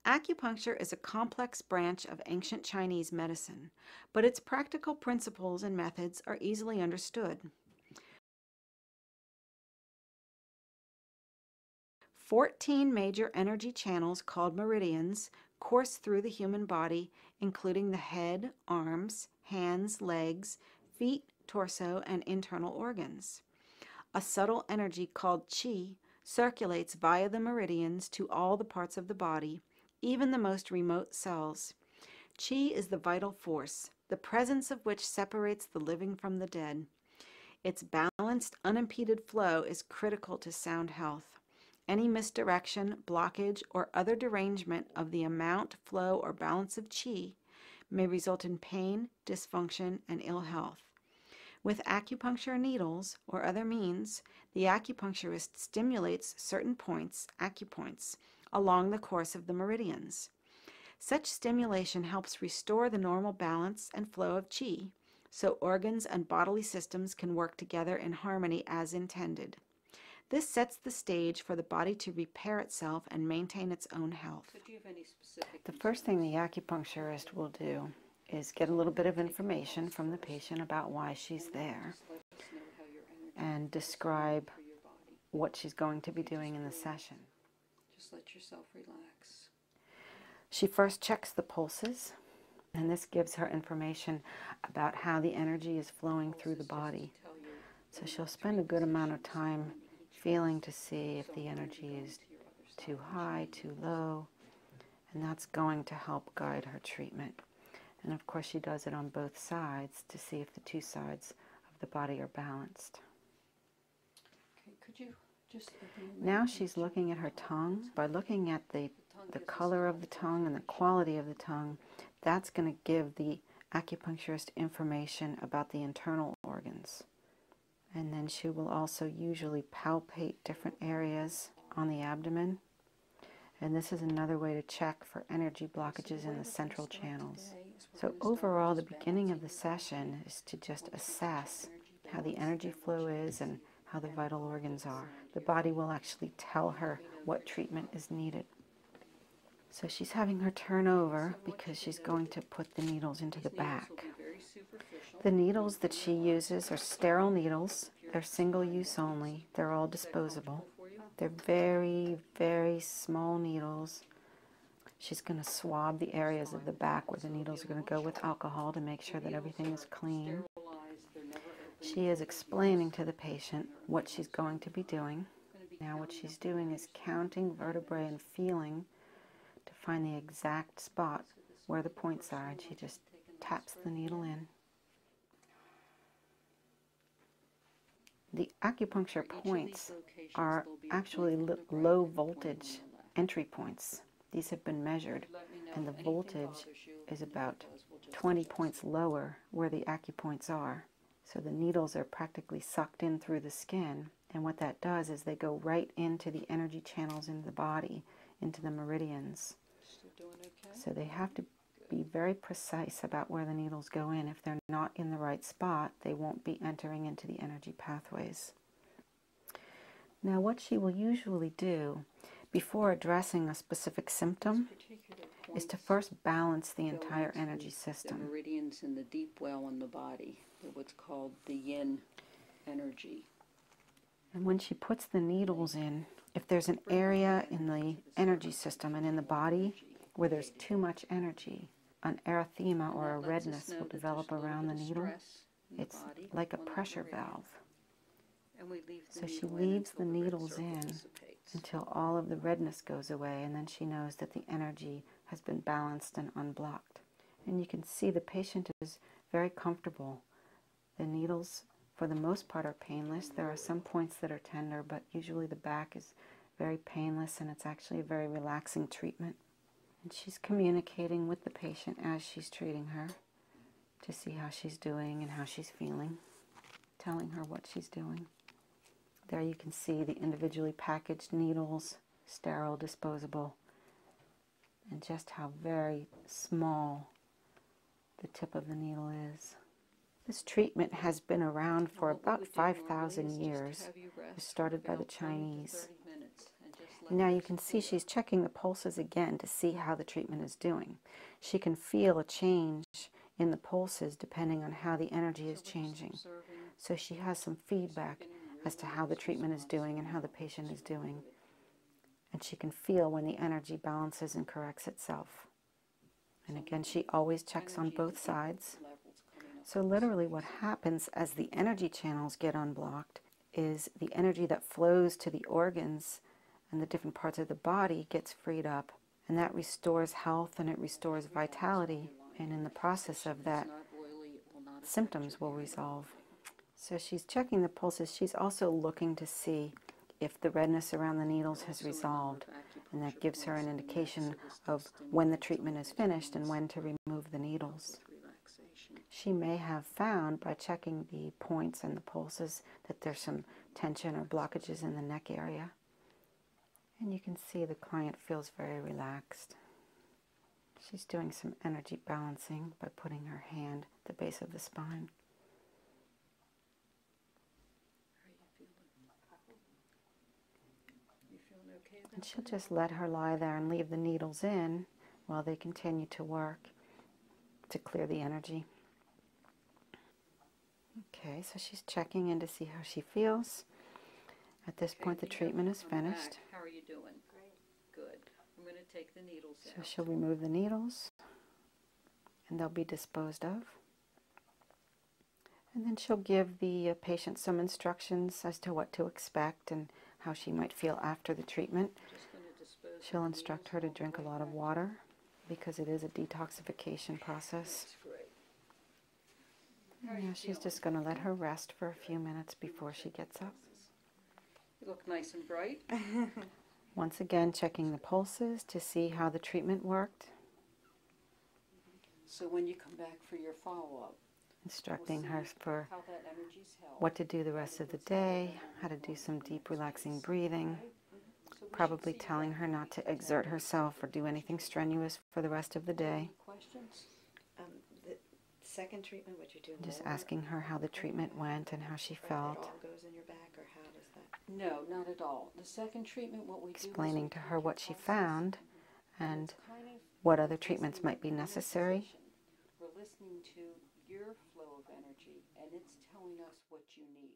Acupuncture is a complex branch of ancient Chinese medicine, but its practical principles and methods are easily understood. 14 major energy channels called meridians course through the human body, including the head, arms, hands, legs, feet, torso, and internal organs. A subtle energy called qi circulates via the meridians to all the parts of the body, even the most remote cells. Qi is the vital force, the presence of which separates the living from the dead. Its balanced, unimpeded flow is critical to sound health. Any misdirection, blockage, or other derangement of the amount, flow, or balance of qi may result in pain, dysfunction, and ill health. With acupuncture needles or other means, the acupuncturist stimulates certain points, acupoints, along the course of the meridians. Such stimulation helps restore the normal balance and flow of qi, so organs and bodily systems can work together in harmony as intended. This sets the stage for the body to repair itself and maintain its own health. The first thing the acupuncturist will do is get a little bit of information from the patient about why she's there and describe what she's going to be doing in the session. Just let yourself relax. She first checks the pulses, and this gives her information about how the energy is flowing through the body. So she'll spend a good amount of time feeling to see if the energy is too high, too low, and that's going to help guide her treatment. And of course she does it on both sides to see if the two sides of the body are balanced. Okay, could you just now she's looking at her tongue. By looking at the color of the tongue and the quality of the tongue, that's going to give the acupuncturist information about the internal organs. And then she will also usually palpate different areas on the abdomen. And this is another way to check for energy blockages in the central channels. So overall, the beginning of the session is to just assess how the energy flow is and how the vital organs are. The body will actually tell her what treatment is needed. So she's having her turn over because she's going to put the needles into the back. The needles that she uses are sterile needles. They're single use only. They're all disposable. They're very, very small needles. She's going to swab the areas of the back where the needles are going to go with alcohol to make sure that everything is clean. She is explaining to the patient what she's going to be doing. Now what she's doing is counting vertebrae and feeling to find the exact spot where the points are, and she just taps the needle in. The acupuncture points are actually low voltage entry points. These have been measured, and the voltage is about 20 points lower where the acupoints are. So the needles are practically sucked in through the skin, and what that does is they go right into the energy channels in the body, into the meridians. So they have to be very precise about where the needles go in. If they're not in the right spot, they won't be entering into the energy pathways. Now what she will usually do before addressing a specific symptom is to first balance the entire energy system. The meridians in the deep well in the body, what's called the yin energy. And when she puts the needles in, if there's an area in the energy system and in the body where there's too much energy, an erythema or a redness will develop around the needle. It's like a pressure valve. So she leaves the needles in until all of the redness goes away, and then she knows that the energy has been balanced and unblocked. And you can see the patient is very comfortable. The needles, for the most part, are painless. There are some points that are tender, but usually the back is very painless, and it's actually a very relaxing treatment. And she's communicating with the patient as she's treating her to see how she's doing and how she's feeling, telling her what she's doing. There you can see the individually packaged needles, sterile, disposable, and just how very small the tip of the needle is. This treatment has been around for about 5,000 years. It was started by the Chinese. Now you can see she's checking the pulses again to see how the treatment is doing. She can feel a change in the pulses depending on how the energy is changing. So she has some feedback as to how the treatment is doing and how the patient is doing. And she can feel when the energy balances and corrects itself. And again, she always checks on both sides. So literally what happens as the energy channels get unblocked is the energy that flows to the organs and the different parts of the body gets freed up. And that restores health and it restores vitality. And in the process of that, symptoms will resolve. So she's checking the pulses. She's also looking to see if the redness around the needles has resolved. And that gives her an indication of when the treatment is finished and when to remove the needles. She may have found by checking the points and the pulses that there's some tension or blockages in the neck area. And you can see the client feels very relaxed. She's doing some energy balancing by putting her hand at the base of the spine. And she'll just let her lie there and leave the needles in while they continue to work to clear the energy. Okay, so she's checking in to see how she feels. At this point, the treatment is finished. How are you doing? Great. Good. I'm going to take the needles out. So she'll remove the needles, and they'll be disposed of. And then she'll give the patient some instructions as to what to expect and how she might feel after the treatment. She'll instruct her to drink a lot of water because it is a detoxification process. Yeah, she's just going to let her rest for a few minutes before she gets up. You look nice and bright. Once again, checking the pulses to see how the treatment worked. So when you come back for your follow-up, instructing her for what to do the rest of the day, how to do some deep relaxing breathing, probably telling her not to exert herself or do anything strenuous for the rest of the day. Questions? The second treatment, would you do Just more? asking her how the treatment went and how she Or felt. It all goes in your back, or how does that? No, not at all. The second treatment, what we do Explaining is to her what she found and what other treatments might be necessary. We're listening to your flow of energy, and it's telling us what you need.